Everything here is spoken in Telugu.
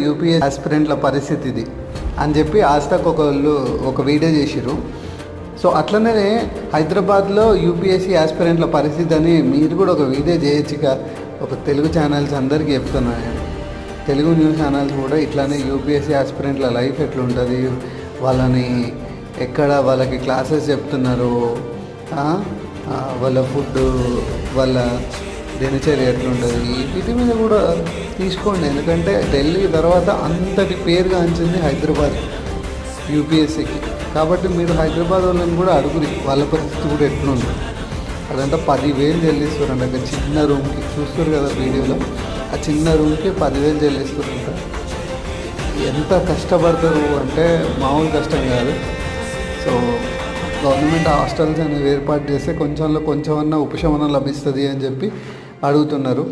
యూపీఎస్ ఆస్పిరెంట్ల పరిస్థితి ఇది అని చెప్పి ఆజ్తక్ ఒక వీడియో చేసిరు. సో అట్లనే హైదరాబాద్లో యూపీఎస్సీ ఆస్పిరెంట్ల పరిస్థితి అని మీరు కూడా ఒక వీడియో చేయొచ్చుగా. ఒక తెలుగు ఛానల్స్ అందరికీ చెప్తున్నాను, తెలుగు న్యూస్ ఛానల్స్ కూడా ఇట్లానే యూపీఎస్సీ ఆస్పిరెంట్ల లైఫ్ ఎట్లుంటుంది, వాళ్ళని ఎక్కడ వాళ్ళకి క్లాసెస్ చెప్తున్నారు, వాళ్ళ ఫుడ్, వాళ్ళ దినచర్య ఎట్లుంటుంది, వీటి మీద కూడా తీసుకోండి. ఎందుకంటే ఢిల్లీ తర్వాత అంతటి పేరుగాంచింది హైదరాబాద్ యూపీఎస్సీకి. కాబట్టి మీరు హైదరాబాద్ వాళ్ళని కూడా అడుగురి వాళ్ళ పరిస్థితి కూడా ఎట్లుంది. అదంతా 10,000 చెల్లిస్తారంట ఒక చిన్న రూమ్కి. చూస్తారు కదా వీడియోలో, ఆ చిన్న రూమ్కి 10,000 చెల్లిస్తారంట. ఎంత కష్టపడతారు అంటే మామూలు కష్టం కాదు. సో గవర్నమెంట్ హాస్టల్స్ అనేవి ఏర్పాటు చేస్తే కొంచెంలో కొంచెమన్నా ఉపశమనం లభిస్తుంది అని చెప్పి అడుగుతున్నారు.